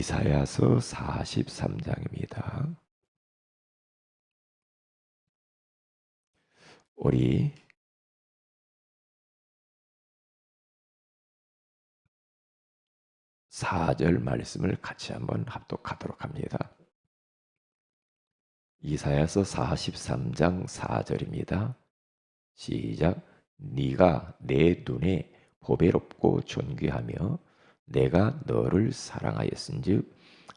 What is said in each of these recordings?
이사야서 43장입니다. 우리 4절 말씀을 같이 한번 합독하도록 합니다. 이사야서 43장 4절입니다. 시작. 네가 내 눈에 보배롭고 존귀하며 내가 너를 사랑하였은즉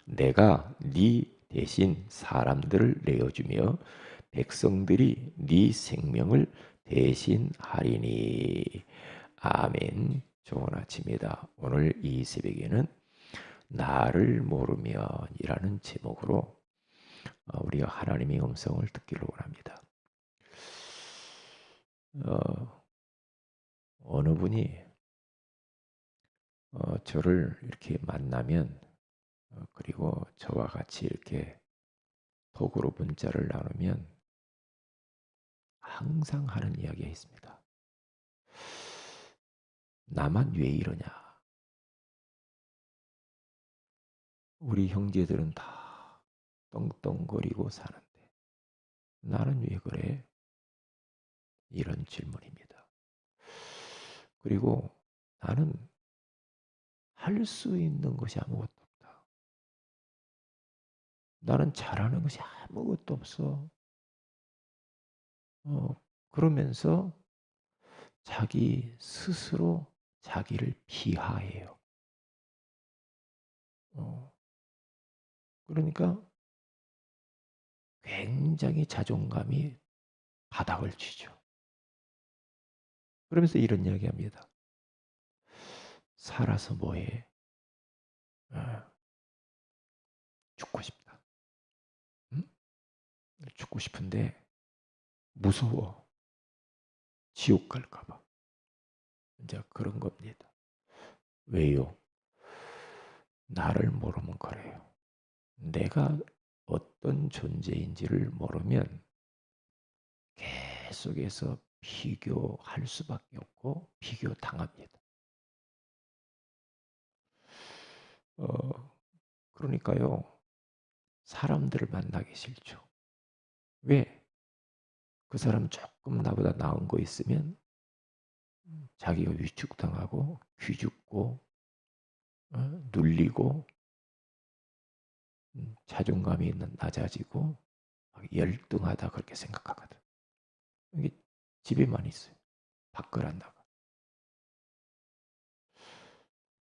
내가 네 대신 사람들을 내어주며 백성들이 네 생명을 대신하리니. 아멘. 좋은 아침이다. 오늘 이 새벽에는 나를 모르면이라는 제목으로 우리가 하나님의 음성을 듣기를 원합니다. 어느 분이 저를 이렇게 만나면 그리고 저와 같이 이렇게 톡으로 문자를 나누면 항상 하는 이야기가 있습니다. 나만 왜 이러냐? 우리 형제들은 다 떵떵거리고 사는데 나는 왜 그래? 이런 질문입니다. 그리고 나는 할 수 있는 것이 아무것도 없다. 나는 잘하는 것이 아무것도 없어. 그러면서 자기 스스로 자기를 비하해요. 그러니까 굉장히 자존감이 바닥을 치죠. 그러면서 이런 이야기합니다. 살아서 뭐해? 죽고 싶다. 응? 죽고 싶은데 무서워. 지옥 갈까 봐. 이제 그런 겁니다. 왜요? 나를 모르면 그래요. 내가 어떤 존재인지를 모르면 계속해서 비교할 수밖에 없고 비교 당합니다. 그러니까요. 사람들을 만나기 싫죠. 왜? 그 사람 조금 나보다 나은 거 있으면 자기가 위축당하고 귀죽고 눌리고 자존감이 낮아지고 열등하다 그렇게 생각하거든. 이게 집에만 있어요. 밖을 안 나가.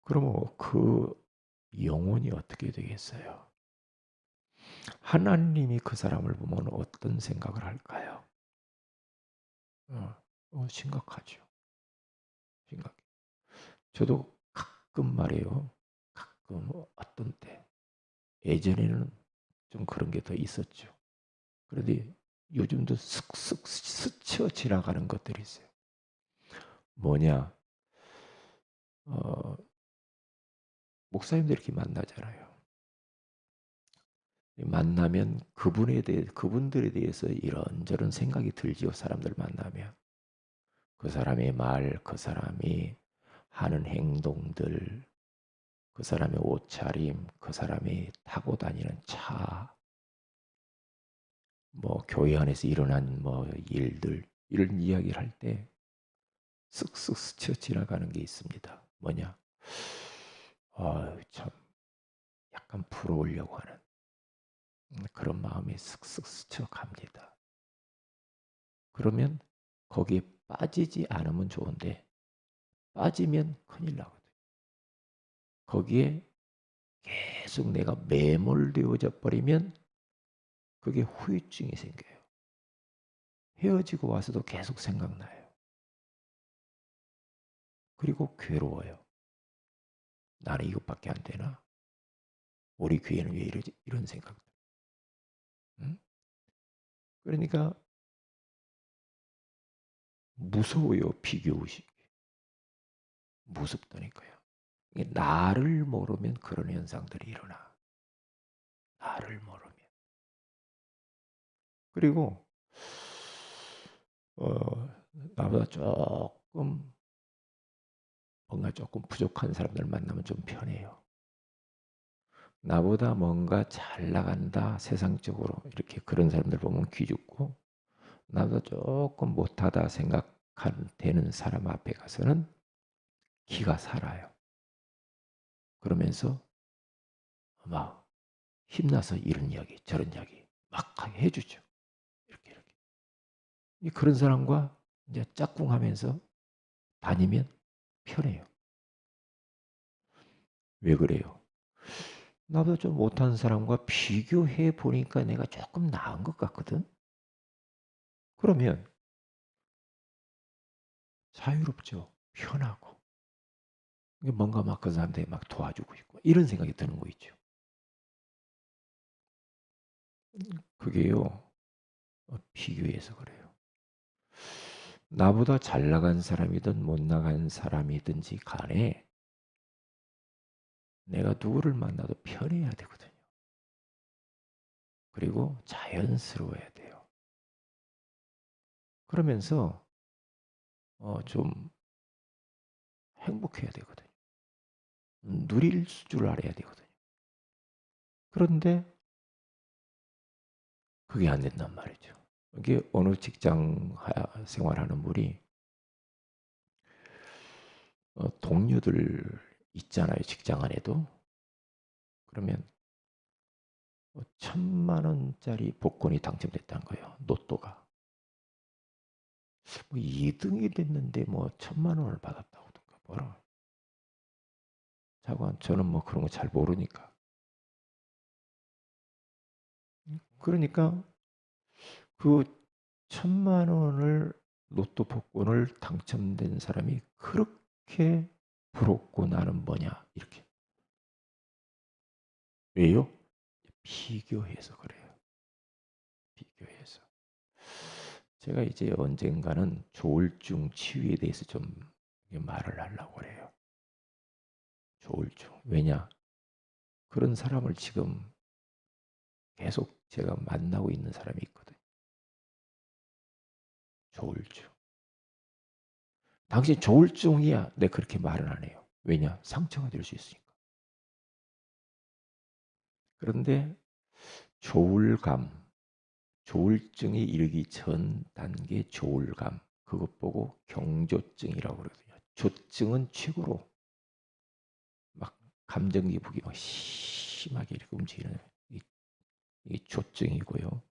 그러면 그 영혼이 어떻게 되겠어요? 하나님이 그 사람을 보면 어떤 생각을 할까요? 심각하죠. 심각해. 저도 가끔 말이에요. 가끔 어떤 때 예전에는 좀 그런 게 더 있었죠. 그런데 요즘도 슥슥 스쳐 지나가는 것들이 있어요. 뭐냐? 어, 목사님들 이렇게 만나잖아요. 만나면 그분들에 대해서 이런저런 생각이 들지요. 사람들 만나면 그 사람의 말, 그 사람이 하는 행동들, 그 사람의 옷차림, 그 사람이 타고 다니는 차, 뭐 교회 안에서 일어난 뭐 일들 이런 이야기를 할 때 쓱쓱 스쳐 지나가는 게 있습니다. 뭐냐? 참 약간 부러우려고 하는 그런 마음이 쓱쓱 스쳐 갑니다. 그러면 거기에 빠지지 않으면 좋은데 빠지면 큰일 나거든요. 거기에 계속 내가 매몰되어져 버리면 그게 후유증이 생겨요. 헤어지고 와서도 계속 생각나요. 그리고 괴로워요. 나는 이것밖에 안 되나? 우리 교회는 왜 이러지? 이런 생각들. 응? 그러니까 무서워요. 비교의식. 무섭다니까요. 이게 나를 모르면 그런 현상들이 일어나. 나를 모르면. 그리고 나보다 조금 뭔가 조금 부족한 사람들 만나면 좀 편해요. 나보다 뭔가 잘 나간다 세상적으로 이렇게 그런 사람들 보면 기죽고, 나보다 조금 못하다 생각되는 사람 앞에 가서는 기가 살아요. 그러면서 막 힘나서 이런 이야기 저런 이야기 막 해주죠. 이렇게. 그런 사람과 이제 짝꿍하면서 다니면 편해요. 왜 그래요? 나보다 좀 못하는 사람과 비교해 보니까 내가 조금 나은 것 같거든. 그러면 자유롭죠. 편하고. 뭔가 막 그 사람한테 막 도와주고 있고 이런 생각이 드는 거 있죠. 그게요. 비교해서 그래요. 나보다 잘 나간 사람이든 못 나간 사람이든지 간에 내가 누구를 만나도 편해야 되거든요. 그리고 자연스러워야 돼요. 그러면서 좀 행복해야 되거든요. 누릴 줄 알아야 되거든요. 그런데 그게 안 된단 말이죠. 이게 어느 직장 생활하는 분이 동료들 있잖아요. 직장 안에도. 그러면 1,000만 원짜리 복권이 당첨됐다는 거예요. 로또가. 뭐 2등이 됐는데 뭐 1,000만 원을 받았다고 뭐라. 자관 저는 뭐 그런 거 잘 모르니까. 그러니까 그 1,000만 원을 로또 복권을 당첨된 사람이 그렇게 부럽고 나는 뭐냐 이렇게. 왜요? 비교해서 그래요. 비교해서. 제가 이제 언젠가는 조울증 치유에 대해서 좀 말을 하려고 그래요. 조울증. 왜냐? 그런 사람을 지금 계속 제가 만나고 있는 사람이 있거든요. 조울증. 당신 조울증이야. 내 그렇게 말은 안 해요. 왜냐? 상처가 될 수 있으니까. 그런데 조울감, 조울증이 이르기 전 단계 조울감, 그것 보고 경조증이라고 그러거든요. 조증은 최고로 막 감정 기복이 막 심하게 이렇게 움직이는 이게 조증이고요.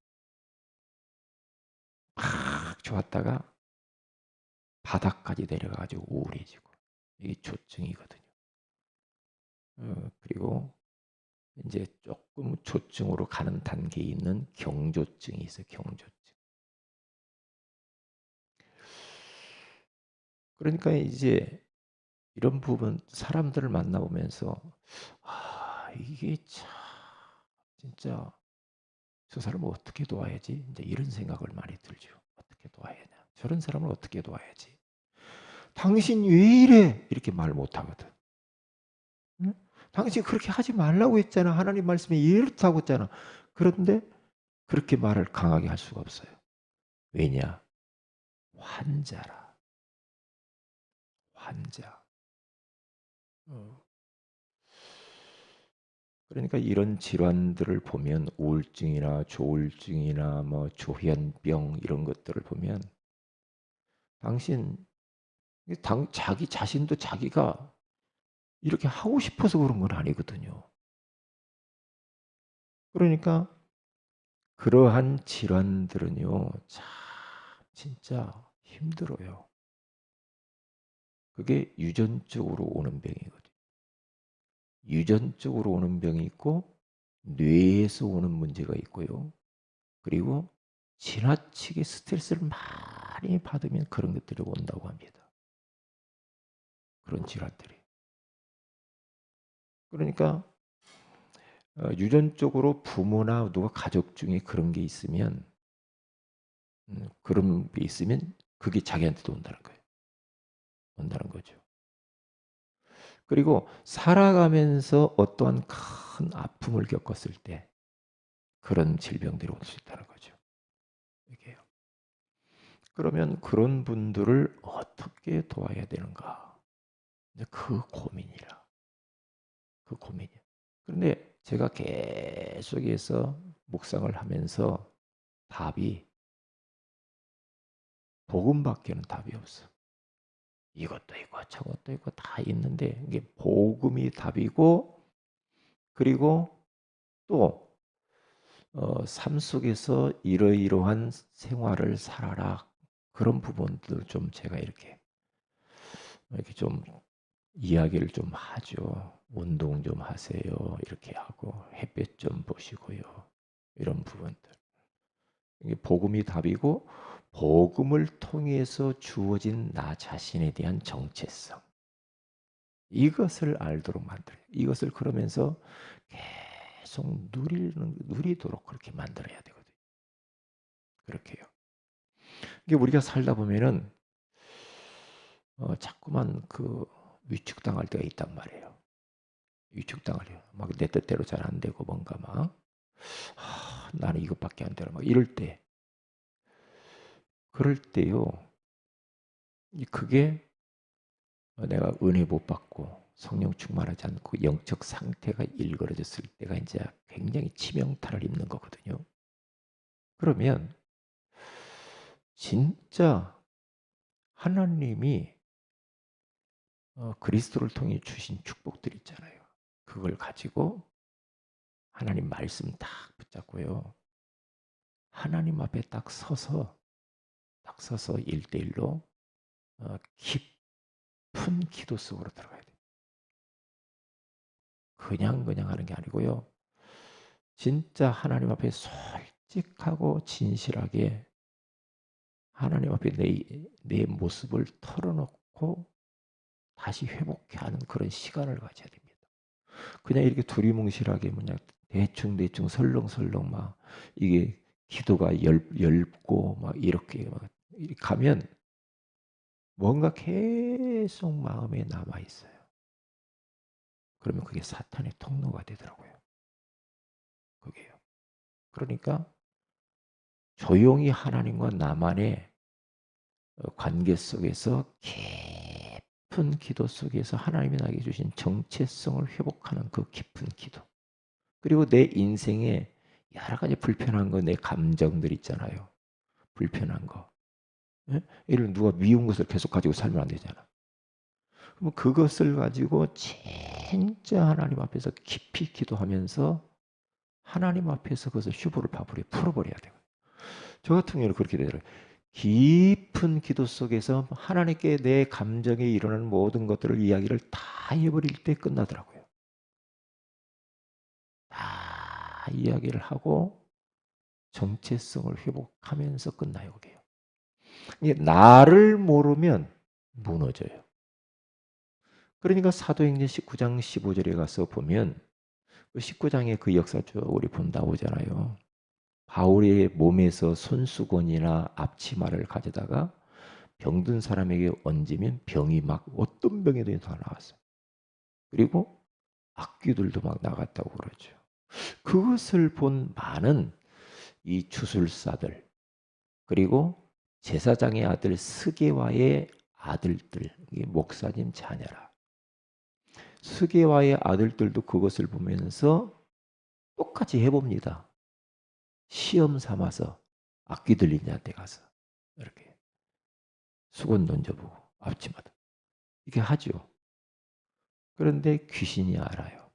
막 좋았다가 바닥까지 내려가가지고 우울해지고 이게 조증이거든요. 그리고 이제 조금 조증으로 가는 단계에 있는 경조증이 있어요. 경조증. 그러니까 이제 이런 부분 사람들을 만나보면서 이게 참 진짜 저 사람을 어떻게 도와야지? 이제 이런 생각을 많이 들죠. 어떻게 도와야 하냐? 저런 사람을 어떻게 도와야지? 당신 왜 이래? 이렇게 말 못하거든. 응? 당신 그렇게 하지 말라고 했잖아. 하나님 말씀에 이렇다고 했잖아. 그런데 그렇게 말을 강하게 할 수가 없어요. 왜냐? 환자라. 환자. 어. 그러니까 이런 질환들을 보면 우울증이나 조울증이나 뭐 조현병 이런 것들을 보면 당신 자기 자신도 자기가 이렇게 하고 싶어서 그런 건 아니거든요. 그러니까 그러한 질환들은요, 참 진짜 힘들어요. 그게 유전적으로 오는 병이거든요. 유전적으로 오는 병이 있고 뇌에서 오는 문제가 있고요. 그리고 지나치게 스트레스를 많이 받으면 그런 것들이 온다고 합니다. 그런 질환들이. 그러니까 유전적으로 부모나 누가 가족 중에 그런 게 있으면 그런 게 있으면 그게 자기한테도 온다는 거예요. 온다는 거죠. 그리고 살아가면서 어떠한 큰 아픔을 겪었을 때 그런 질병들이 올 수 있다는 거죠. 이게요. 그러면 그런 분들을 어떻게 도와야 되는가? 그 고민이라. 그 고민이야. 그런데 제가 계속해서 묵상을 하면서 답이 복음밖에는 답이 없어. 이것도 있고 저것도 있고 다 있는데 이게 복음이 답이고, 그리고 또 삶 속에서 이러이러한 생활을 살아라, 그런 부분들 좀 제가 이렇게 좀 이야기를 좀 하죠. 운동 좀 하세요, 이렇게 하고 햇볕 좀 보시고요, 이런 부분들. 이게 복음이 답이고, 복음을 통해서 주어진 나 자신에 대한 정체성, 이것을 알도록 만들어요. 이것을 그러면서 계속 누리도록 그렇게 만들어야 되거든요. 그렇게요. 이게 우리가 살다 보면은 자꾸만 그 위축당할 때가 있단 말이에요. 위축당하려. 막 내 뜻대로 잘 안 되고 뭔가 막 나는 이것밖에 안 되나 막 이럴 때, 그럴 때요. 그게 내가 은혜 못 받고 성령 충만하지 않고 영적 상태가 일그러졌을 때가 이제 굉장히 치명타를 입는 거거든요. 그러면 진짜 하나님이 그리스도를 통해 주신 축복들 있잖아요. 그걸 가지고 하나님 말씀 딱 붙잡고요. 하나님 앞에 딱 서서 1대1로 깊은 기도 속으로 들어가야 돼요. 그냥 하는 게 아니고요. 진짜 하나님 앞에 솔직하고 진실하게 하나님 앞에 내 모습을 털어놓고 다시 회복해 하는 그런 시간을 가져야 됩니다. 그냥 이렇게 두리뭉실하게 그냥 대충 설렁설렁 막 이게 기도가 엷고 막 이렇게 가면 뭔가 계속 마음에 남아 있어요. 그러면 그게 사탄의 통로가 되더라고요. 그게요. 그러니까 조용히 하나님과 나만의 관계 속에서 깊은 기도 속에서 하나님이 나에게 주신 정체성을 회복하는 그 깊은 기도. 그리고 내 인생에 여러 가지 불편한 거, 내 감정들 있잖아요. 불편한 거. 예? 예를 들어 누가 미운 것을 계속 가지고 살면 안 되잖아. 그럼 그것을 가지고 진짜 하나님 앞에서 깊이 기도하면서 하나님 앞에서 그것을 슈브를 파버려 풀어버려야 돼요. 저 같은 경우는 그렇게 되더라고요. 깊은 기도 속에서 하나님께 내 감정에 일어나는 모든 것들을 이야기를 다 해버릴 때 끝나더라고요. 다 이야기를 하고 정체성을 회복하면서 끝나요. 그게요. 이게 나를 모르면 무너져요. 그러니까 사도행전 19장 15절에 가서 보면 그 19장의 그 역사 쭉 우리 본다 오잖아요. 바울의 몸에서 손수건이나 앞치마를 가져다가 병든 사람에게 얹으면 병이 막 어떤 병에도 다 나왔어요. 그리고 악귀들도 막 나갔다고 그러죠. 그것을 본 많은 이 주술사들, 그리고 제사장의 아들 스게와의 아들들, 목사님 자녀라. 스게와의 아들들도 그것을 보면서 똑같이 해봅니다. 시험 삼아서 악귀 들린 자한테 가서 이렇게 수건 던져보고 앞치마도 이렇게 하죠. 그런데 귀신이 알아요.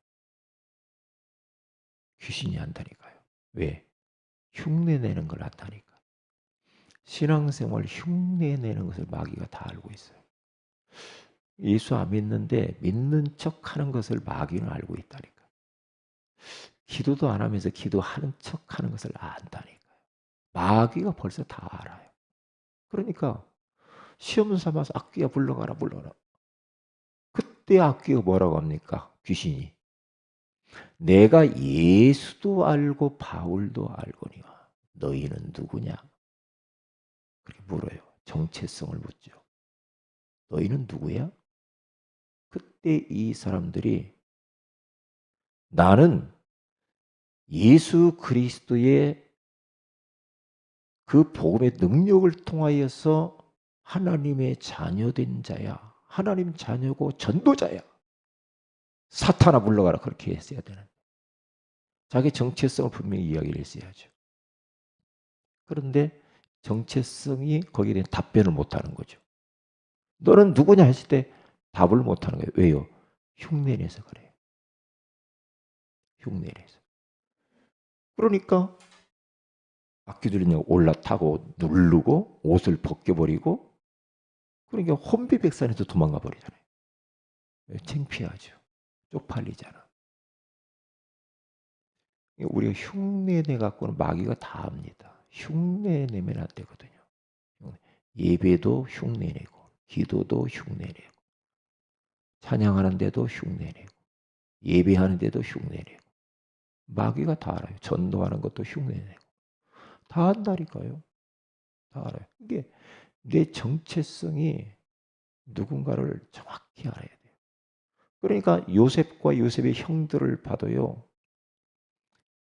귀신이 안다니까요. 왜? 흉내내는 걸 안다니까. 신앙생활 흉내내는 것을 마귀가 다 알고 있어요. 예수 안 믿는데 믿는 척하는 것을 마귀는 알고 있다니까. 기도도 안 하면서 기도하는 척하는 것을 안다니까요. 마귀가 벌써 다 알아요. 그러니까 시험 삼아서 악귀야 불러가라. 그때 악귀가 뭐라고 합니까? 귀신이. 내가 예수도 알고 바울도 알거니와 너희는 누구냐? 그렇게 물어요. 정체성을 묻죠. 너희는 누구야? 그때 이 사람들이 나는 예수 그리스도의 그 복음의 능력을 통하여서 하나님의 자녀된 자야. 하나님 자녀고 전도자야. 사탄아 물러가라. 그렇게 했어야 되는. 자기 정체성을 분명히 이야기를 했어야죠. 그런데 정체성이 거기에 대한 답변을 못하는 거죠. 너는 누구냐 했을 때 답을 못하는 거예요. 왜요? 흉내내서 그래요. 흉내내서. 그러니까 악기들이 올라타고 누르고 옷을 벗겨버리고 그러니까 혼비백산에서 도망가 버리잖아요. 창피하죠. 쪽팔리잖아. 우리가 흉내내 갖고는 마귀가 다 압니다. 흉내내면 안 되거든요. 예배도 흉내내고 기도도 흉내내고 찬양하는데도 흉내내고 예배하는데도 흉내내고 마귀가 다 알아요. 전도하는 것도 흉내내고 다 안다니까요. 다 알아요. 이게 내 정체성이 누군가를 정확히 알아야 돼요. 그러니까 요셉과 요셉의 형들을 봐도요.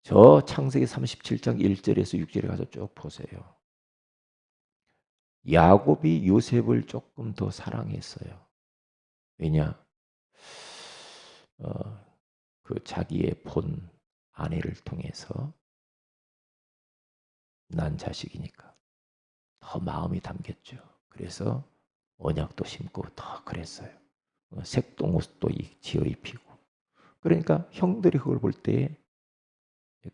저 창세기 37장 1절에서 6절에 가서 쭉 보세요. 야곱이 요셉을 조금 더 사랑했어요. 왜냐? 그 자기의 본 아내를 통해서 난 자식이니까 더 마음이 담겼죠. 그래서 언약도 심고 더 그랬어요. 색동옷도 지어 입히고. 그러니까 형들이 그걸 볼 때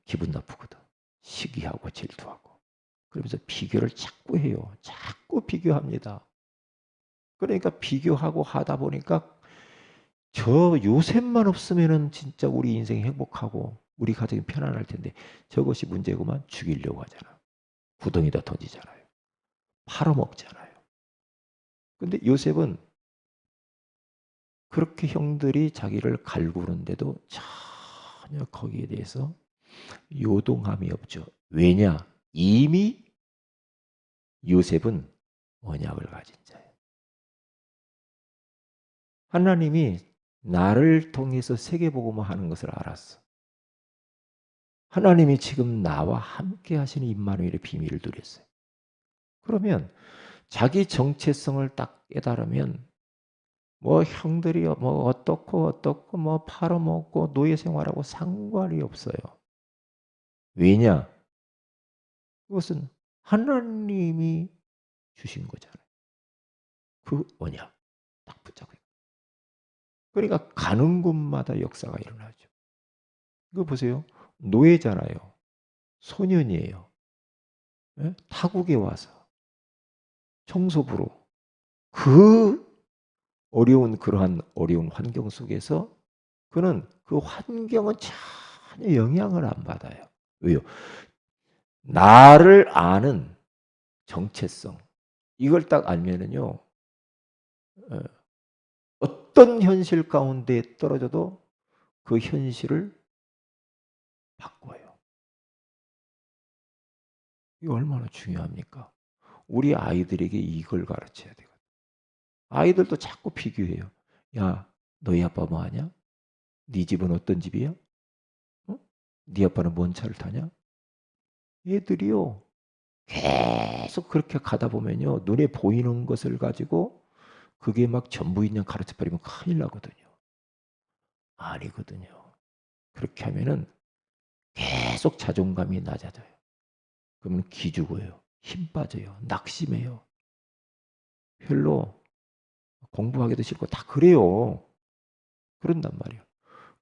기분 나쁘거든. 시기하고 질투하고. 그러면서 비교를 자꾸 해요. 자꾸 비교합니다. 그러니까 비교하고 하다 보니까 저 요셉만 없으면은 진짜 우리 인생이 행복하고 우리 가정이 편안할 텐데 저것이 문제구만. 죽이려고 하잖아. 구덩이다 던지잖아요. 팔아먹잖아요. 근데 요셉은 그렇게 형들이 자기를 갈구는데도 전혀 거기에 대해서 요동함이 없죠. 왜냐? 이미 요셉은 언약을 가진 자예요. 하나님이 나를 통해서 세계복음을 하는 것을 알았어. 하나님이 지금 나와 함께 하시는 임마누엘의 비밀을 누렸어요. 그러면 자기 정체성을 딱 깨달으면 뭐 형들이 뭐 어떻고 뭐 팔아먹고 노예 생활하고 상관이 없어요. 왜냐? 그것은 하나님이 주신 거잖아요. 그 언약 딱 붙잡고. 그러니까 가는 곳마다 역사가 일어나죠. 이거 보세요. 노예잖아요. 소년이에요. 예? 타국에 와서 청소부로 그 그러한 어려운 환경 속에서 그는 그 환경은 전혀 영향을 안 받아요. 왜요? 나를 아는 정체성. 이걸 딱 알면은요. 어떤 현실 가운데 떨어져도 그 현실을 바꿔요. 이게 얼마나 중요합니까? 우리 아이들에게 이걸 가르쳐야 되거든. 아이들도 자꾸 비교해요. 야, 너희 아빠 뭐 하냐? 네 집은 어떤 집이야? 어? 네 아빠는 뭔 차를 타냐? 애들이요. 계속 그렇게 가다 보면요. 눈에 보이는 것을 가지고 그게 막 전부인 양 가르쳐버리면 큰일 나거든요. 아니거든요. 그렇게 하면은 계속 자존감이 낮아져요. 그러면 기죽어요. 힘 빠져요. 낙심해요. 별로 공부하기도 싫고 다 그래요. 그런단 말이에요.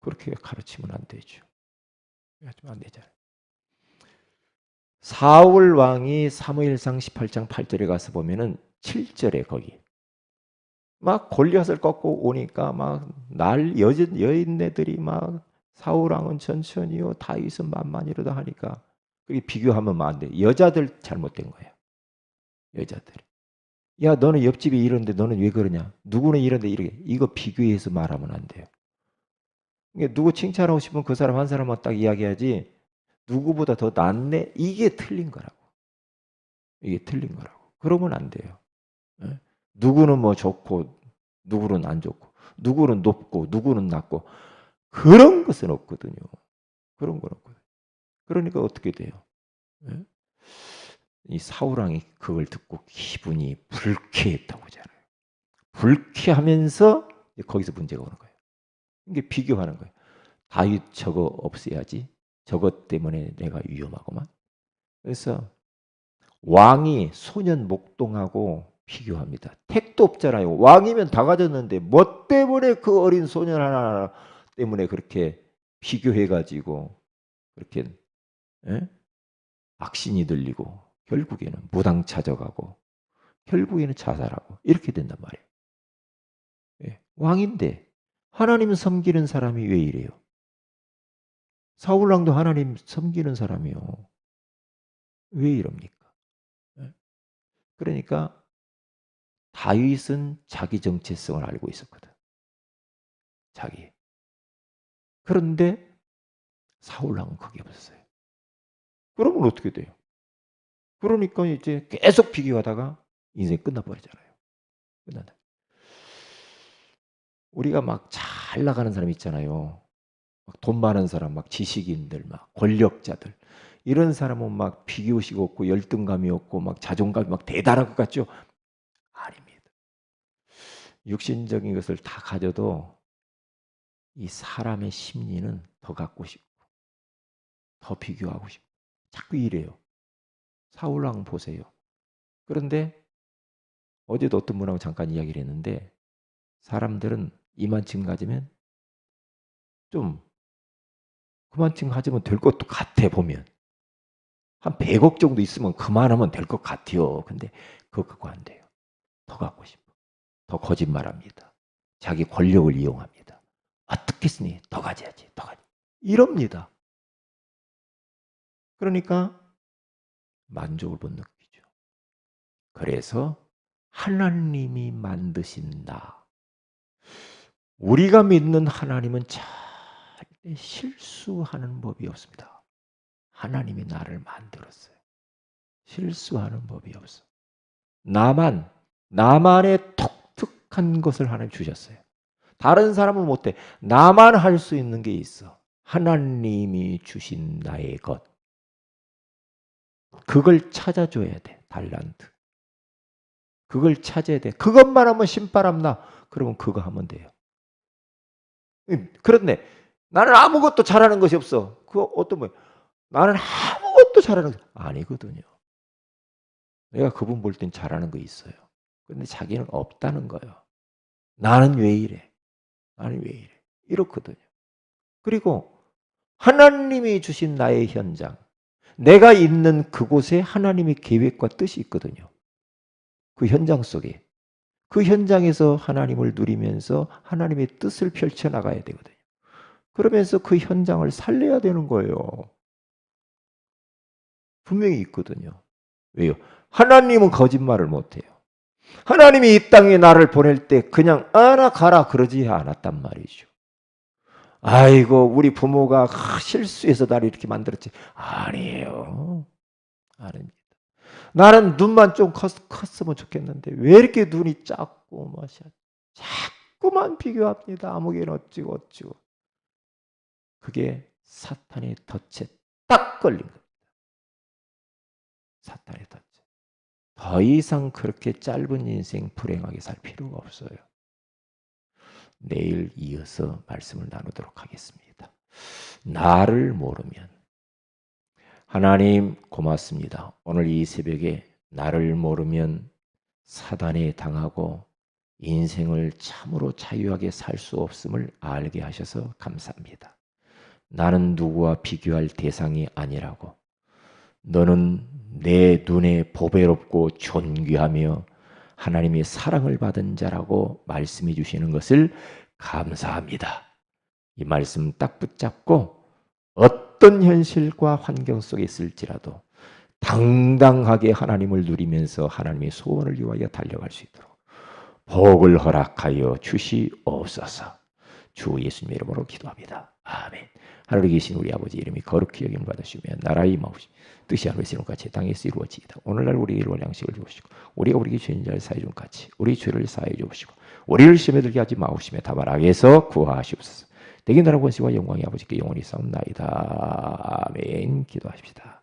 그렇게 가르치면 안 되죠. 안 되잖아요. 사울 왕이 사무엘상 18장 8절에 가서 보면은 7절에 거기 막 골리앗을 꺾고 오니까 막 여인네들이 막 사울 왕은 천천히요 다윗은 만만이로다 하니까 그게 비교하면 안 돼. 여자들 잘못된 거예요. 여자들. 야 너는 옆집이 이런데 너는 왜 그러냐? 누구는 이런데 이렇게 이거 비교해서 말하면 안 돼요. 누구 칭찬하고 싶으면 그 사람 한 사람만 딱 이야기하지 누구보다 더 낫네? 이게 틀린 거라고. 이게 틀린 거라고. 그러면 안 돼요. 예? 누구는 뭐 좋고 누구는 안 좋고 누구는 높고 누구는 낮고 그런 것은 없거든요. 그런 건 없거든요. 그러니까 어떻게 돼요? 예? 이 사울왕이 그걸 듣고 기분이 불쾌했다고 하잖아요. 불쾌하면서 거기서 문제가 오는 거예요. 이게 비교하는 거예요. 다윗 저거 없애야지. 저것 때문에 내가 위험하구만. 그래서 왕이 소년 목동하고 비교합니다. 택도 없잖아요. 왕이면 다 가졌는데 뭐 때문에 그 어린 소년 하나 때문에 그렇게 비교해가지고 그렇게 악신이 들리고 결국에는 무당 찾아가고 결국에는 자살하고 이렇게 된단 말이에요. 왕인데 하나님 섬기는 사람이 왜 이래요? 사울왕도 하나님 섬기는 사람이요. 왜 이럽니까? 그러니까 다윗은 자기 정체성을 알고 있었거든. 자기. 그런데 사울왕은 그게 없었어요. 그러면 어떻게 돼요? 그러니까 이제 계속 비교하다가 인생이 끝나버리잖아요. 끝난다. 우리가 막 잘 나가는 사람 있잖아요. 막 돈 많은 사람, 막 지식인들, 막 권력자들. 이런 사람은 막 비교의식 없고 열등감이 없고 막 자존감이 막 대단한 것 같죠? 아닙니다. 육신적인 것을 다 가져도 이 사람의 심리는 더 갖고 싶고 더 비교하고 싶고 자꾸 이래요. 사울왕 보세요. 그런데 어제도 어떤 분하고 잠깐 이야기를 했는데 사람들은 이만큼 가지면 좀 그만큼 가지면 될 것도 같아 보면. 한 100억 정도 있으면 그만하면 될 것 같아요. 근데 그거 갖고 안 돼요. 더 갖고 싶어. 더 거짓말합니다. 자기 권력을 이용합니다. 어떻게 쓰니? 더 가져야지. 더 가지. 이럽니다. 그러니까 만족을 못 느끼죠. 그래서 하나님이 만드신 나. 우리가 믿는 하나님은 절대 실수하는 법이 없습니다. 하나님이 나를 만들었어요. 실수하는 법이 없어. 나만의 독특한 것을 하나님 주셨어요. 다른 사람은 못해. 나만 할 수 있는 게 있어. 하나님이 주신 나의 것. 그걸 찾아줘야 돼. 달란트. 그걸 찾아야 돼. 그것만 하면 신바람 나. 그러면 그거 하면 돼요. 그런데 나는 아무것도 잘하는 것이 없어. 그거 어떤 거예요? 나는 아무것도 잘하는 게 아니거든요. 내가 그분 볼 땐 잘하는 거 있어요. 근데 자기는 없다는 거예요. 나는 왜 이래? 나는 왜 이래? 이렇거든요. 그리고 하나님이 주신 나의 현장, 내가 있는 그곳에 하나님의 계획과 뜻이 있거든요. 그 현장 속에. 그 현장에서 하나님을 누리면서 하나님의 뜻을 펼쳐나가야 되거든요. 그러면서 그 현장을 살려야 되는 거예요. 분명히 있거든요. 왜요? 하나님은 거짓말을 못해요. 하나님이 이 땅에 나를 보낼 때 그냥 아나 가라 그러지 않았단 말이죠. 아이고 우리 부모가 실수해서 나를 이렇게 만들었지. 아니에요. 아닙니다. 나는 눈만 좀 컸으면 좋겠는데 왜 이렇게 눈이 작고 마셔. 자꾸만 비교합니다. 아무개는 어찌고 어찌고. 그게 사탄의 덫에 딱 걸린 겁니다. 사탄의 덫에. 더 이상 그렇게 짧은 인생 불행하게 살 필요가 없어요. 내일 이어서 말씀을 나누도록 하겠습니다. 나를 모르면 하나님 고맙습니다. 오늘 이 새벽에 나를 모르면 사단에 당하고 인생을 참으로 자유하게 살 수 없음을 알게 하셔서 감사합니다. 나는 누구와 비교할 대상이 아니라고. 너는 내 눈에 보배롭고 존귀하며 하나님의 사랑을 받은 자라고 말씀해 주시는 것을 감사합니다. 이 말씀 딱 붙잡고 어떤 현실과 환경 속에 있을지라도 당당하게 하나님을 누리면서 하나님의 소원을 위하여 달려갈 수 있도록 복을 허락하여 주시옵소서. 주 예수님의 이름으로 기도합니다. 아멘. 하늘에 계신 우리 아버지 이름이 거룩히 여김을 받으시며 나라의 임하옵시며 뜻이 하늘에서 이룬같이 땅에서 이루어지이다. 오늘날 우리에게 일용할 양식을 주옵시고 우리가 우리에게 죄인 자를 사해 준 같이 우리 죄를 사해 주옵시고 우리를 시험에 들게 하지 마옵시며 다만 악에서 구하시옵소서. 대개 나라 권세와 영광이 아버지께 영원히 싸움나이다. 아멘. 기도하십시다.